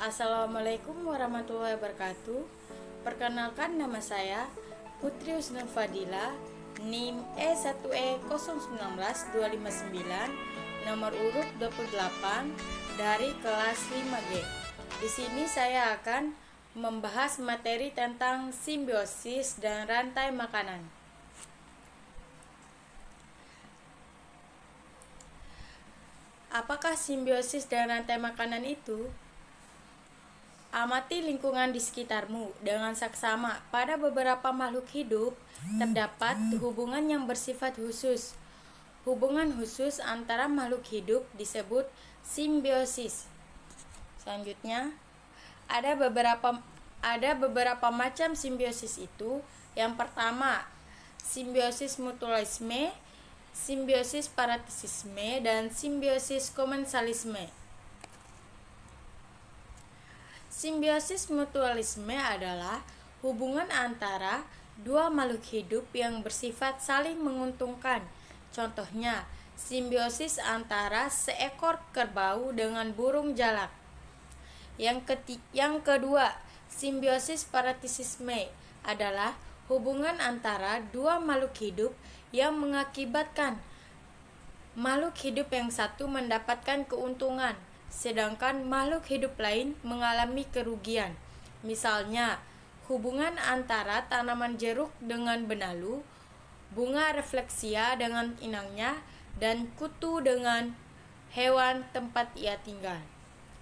Assalamualaikum warahmatullahi wabarakatuh. Perkenalkan, nama saya Putri Husnul Fadila, NIM E1E019259, nomor urut 28 dari kelas 5G. Di sini saya akan membahas materi tentang simbiosis dan rantai makanan. Apakah simbiosis dan rantai makanan itu? Amati lingkungan di sekitarmu dengan saksama. Pada beberapa makhluk hidup terdapat hubungan yang bersifat khusus. Hubungan khusus antara makhluk hidup disebut simbiosis. Selanjutnya, ada beberapa macam simbiosis itu. Yang pertama, simbiosis mutualisme, simbiosis parasitisme, dan simbiosis komensalisme. Simbiosis mutualisme adalah hubungan antara dua makhluk hidup yang bersifat saling menguntungkan. Contohnya, simbiosis antara seekor kerbau dengan burung jalak. Yang kedua, simbiosis parasitisme adalah hubungan antara dua makhluk hidup yang mengakibatkan makhluk hidup yang satu mendapatkan keuntungan, sedangkan makhluk hidup lain mengalami kerugian. Misalnya, hubungan antara tanaman jeruk dengan benalu, bunga refleksia dengan inangnya, dan kutu dengan hewan tempat ia tinggal.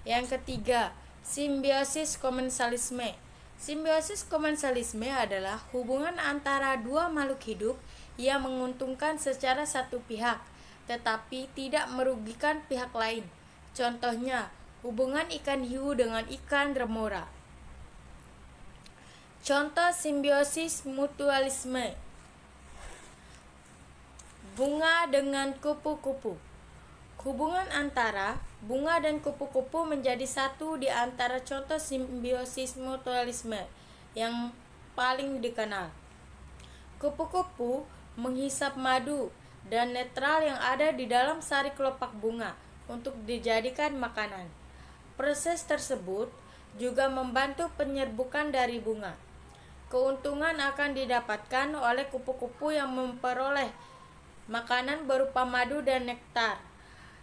Yang ketiga, simbiosis komensalisme. Simbiosis komensalisme adalah hubungan antara dua makhluk hidup yang menguntungkan secara satu pihak, tetapi tidak merugikan pihak lain. Contohnya, hubungan ikan hiu dengan ikan remora. Contoh simbiosis mutualisme: bunga dengan kupu-kupu. Hubungan antara bunga dan kupu-kupu menjadi satu di antara contoh simbiosis mutualisme yang paling dikenal. Kupu-kupu menghisap madu dan netral yang ada di dalam sari kelopak bunga untuk dijadikan makanan. Proses tersebut juga membantu penyerbukan dari bunga. Keuntungan akan didapatkan oleh kupu-kupu yang memperoleh makanan berupa madu dan nektar.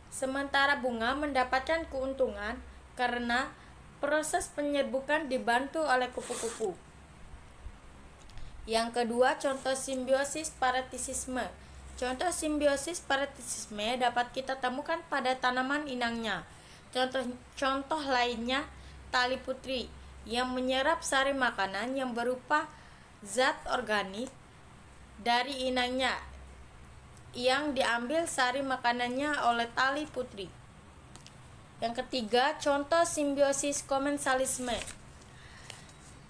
Sementara bunga mendapatkan keuntungan karena proses penyerbukan dibantu oleh kupu-kupu. Yang kedua, contoh simbiosis parasitisme. Contoh simbiosis parasitisme dapat kita temukan pada tanaman inangnya. Contoh lainnya, tali putri yang menyerap sari makanan yang berupa zat organik dari inangnya yang diambil sari makanannya oleh tali putri. Yang ketiga, contoh simbiosis komensalisme.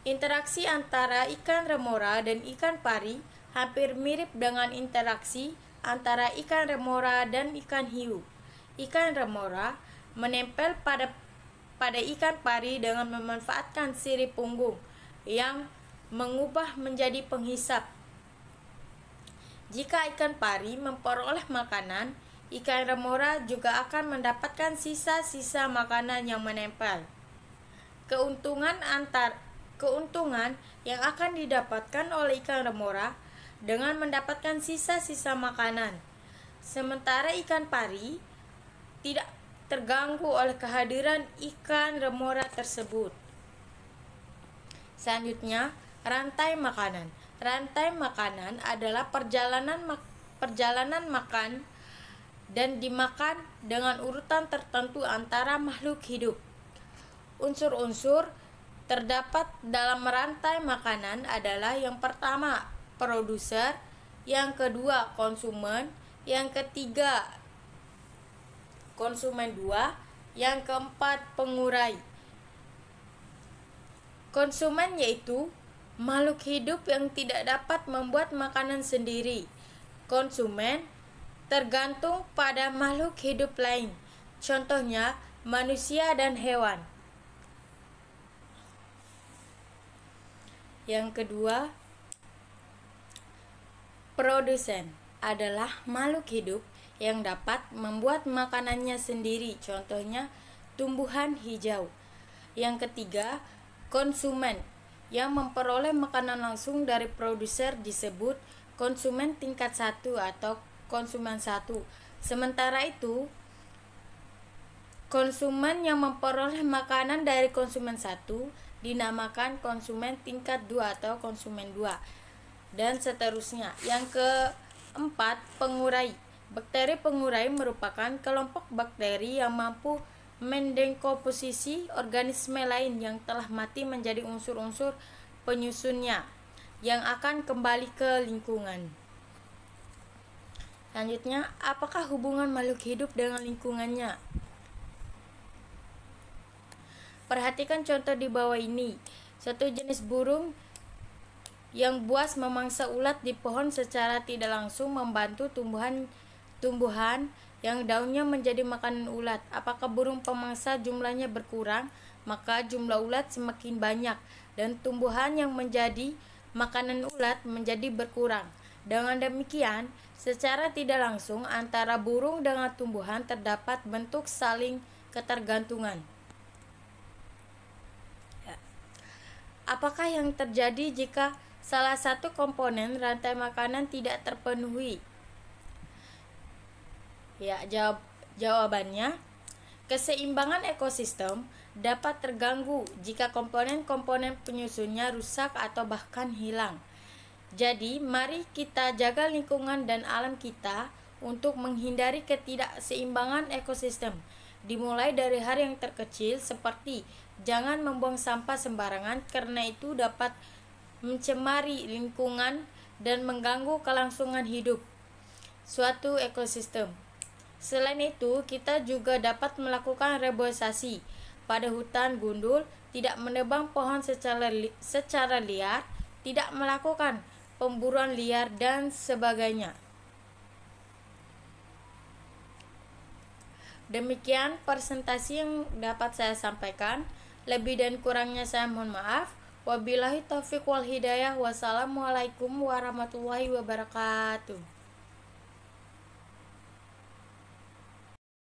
Interaksi antara ikan remora dan ikan pari hampir mirip dengan interaksi antara ikan remora dan ikan hiu. Ikan remora menempel pada ikan pari dengan memanfaatkan sirip punggung yang mengubah menjadi penghisap. Jika ikan pari memperoleh makanan, ikan remora juga akan mendapatkan sisa-sisa makanan yang menempel. Keuntungan yang akan didapatkan oleh ikan remora dengan mendapatkan sisa-sisa makanan, sementara ikan pari tidak terganggu oleh kehadiran ikan remora tersebut. Selanjutnya, rantai makanan. Rantai makanan adalah perjalanan makan dan dimakan dengan urutan tertentu antara makhluk hidup. Unsur-unsur terdapat dalam rantai makanan adalah: yang pertama, produser; yang kedua, konsumen; yang ketiga, konsumen 2; yang keempat, pengurai. Konsumen yaitu makhluk hidup yang tidak dapat membuat makanan sendiri. Konsumen tergantung pada makhluk hidup lain, contohnya manusia dan hewan. Yang kedua, produsen adalah makhluk hidup yang dapat membuat makanannya sendiri, contohnya tumbuhan hijau. Yang ketiga, konsumen yang memperoleh makanan langsung dari produser disebut konsumen tingkat 1 atau konsumen 1. Sementara itu, konsumen yang memperoleh makanan dari konsumen 1 dinamakan konsumen tingkat 2 atau konsumen 2, dan seterusnya. Yang keempat, pengurai. Bakteri pengurai merupakan kelompok bakteri yang mampu mendekomposisi organisme lain yang telah mati menjadi unsur-unsur penyusunnya yang akan kembali ke lingkungan. Selanjutnya, apakah hubungan makhluk hidup dengan lingkungannya? Perhatikan contoh di bawah ini. Suatu jenis burung yang buas memangsa ulat di pohon secara tidak langsung membantu tumbuhan yang daunnya menjadi makanan ulat. Apakah burung pemangsa jumlahnya berkurang, maka jumlah ulat semakin banyak dan tumbuhan yang menjadi makanan ulat menjadi berkurang. Dengan demikian, secara tidak langsung antara burung dengan tumbuhan terdapat bentuk saling ketergantungan. Apakah yang terjadi jika salah satu komponen rantai makanan tidak terpenuhi? Jawabannya, keseimbangan ekosistem dapat terganggu jika komponen-komponen penyusunnya rusak atau bahkan hilang. Jadi, mari kita jaga lingkungan dan alam kita untuk menghindari ketidakseimbangan ekosistem. Dimulai dari hal yang terkecil seperti jangan membuang sampah sembarangan karena itu dapat mencemari lingkungan dan mengganggu kelangsungan hidup suatu ekosistem. Selain itu, kita juga dapat melakukan reboisasi pada hutan gundul, tidak menebang pohon secara liar, tidak melakukan pemburuan liar, dan sebagainya. Demikian presentasi yang dapat saya sampaikan. Lebih dan kurangnya saya mohon maaf. Wabillahi taufiq wal hidayah. Wassalamualaikum warahmatullahi wabarakatuh.